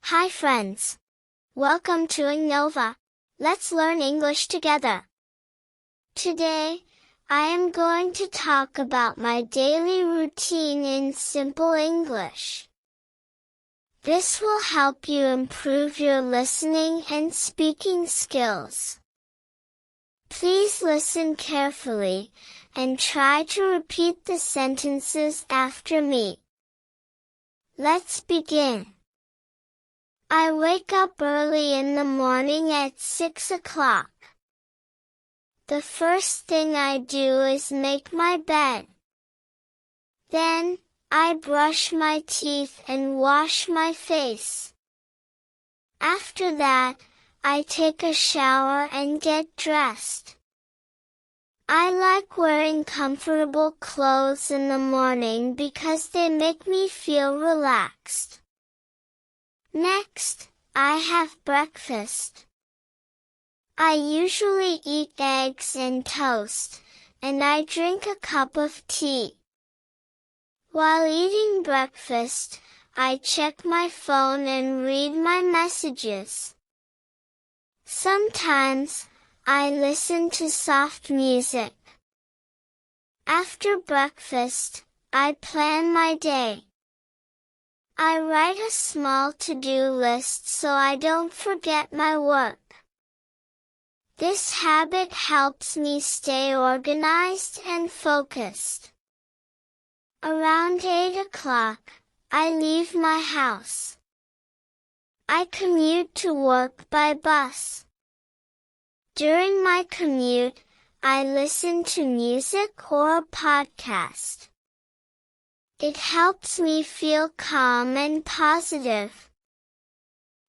Hi friends! Welcome to Innova. Let's learn English together. Today, I am going to talk about my daily routine in simple English. This will help you improve your listening and speaking skills. Please listen carefully, and try to repeat the sentences after me. Let's begin. I wake up early in the morning at 6 o'clock. The first thing I do is make my bed. Then, I brush my teeth and wash my face. After that, I take a shower and get dressed. I like wearing comfortable clothes in the morning because they make me feel relaxed. Next, I have breakfast. I usually eat eggs and toast, and I drink a cup of tea. While eating breakfast, I check my phone and read my messages. Sometimes, I listen to soft music. After breakfast, I plan my day. I write a small to-do list so I don't forget my work. This habit helps me stay organized and focused. Around 8 o'clock, I leave my house. I commute to work by bus. During my commute, I listen to music or a podcast. It helps me feel calm and positive.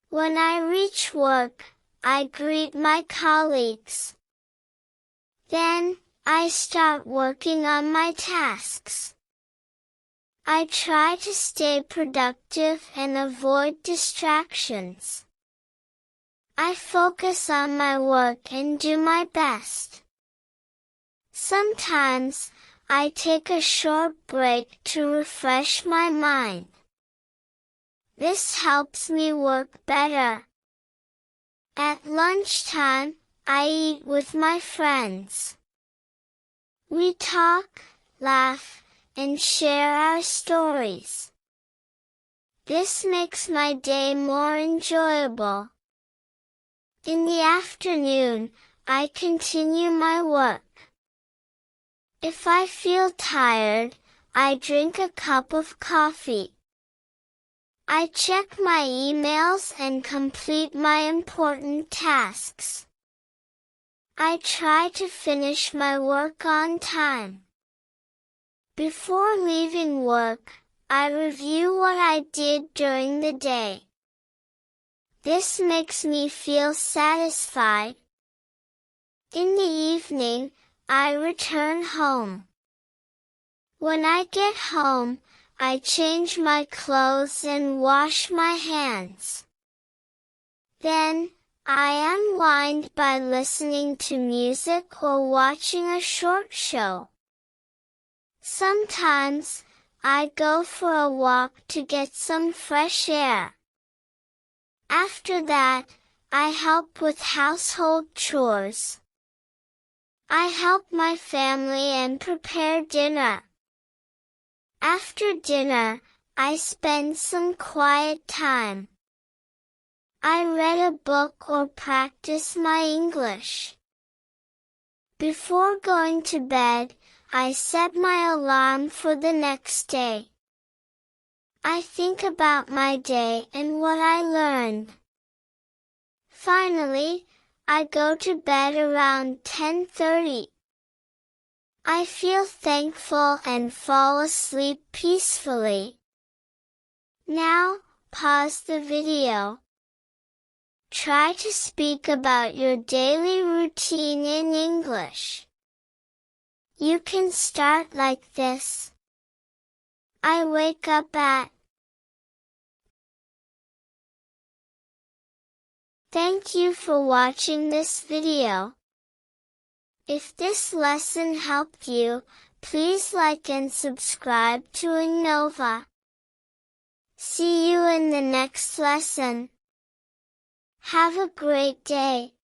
When I reach work, I greet my colleagues. Then, I start working on my tasks. I try to stay productive and avoid distractions. I focus on my work and do my best. Sometimes, I take a short break to refresh my mind. This helps me work better. At lunchtime, I eat with my friends. We talk, laugh, and share our stories. This makes my day more enjoyable. In the afternoon, I continue my work. If I feel tired, I drink a cup of coffee. I check my emails and complete my important tasks. I try to finish my work on time. Before leaving work, I review what I did during the day. This makes me feel satisfied. In the evening, I return home. When I get home, I change my clothes and wash my hands. Then, I unwind by listening to music or watching a short show. Sometimes, I go for a walk to get some fresh air. After that, I help with household chores. I help my family and prepare dinner. After dinner, I spend some quiet time. I read a book or practice my English. Before going to bed, I set my alarm for the next day. I think about my day and what I learned. Finally, I go to bed around 10:30. I feel thankful and fall asleep peacefully. Now, pause the video. Try to speak about your daily routine in English. You can start like this. I wake up at. Thank you for watching this video. If this lesson helped you, please like and subscribe to Innova. See you in the next lesson. Have a great day.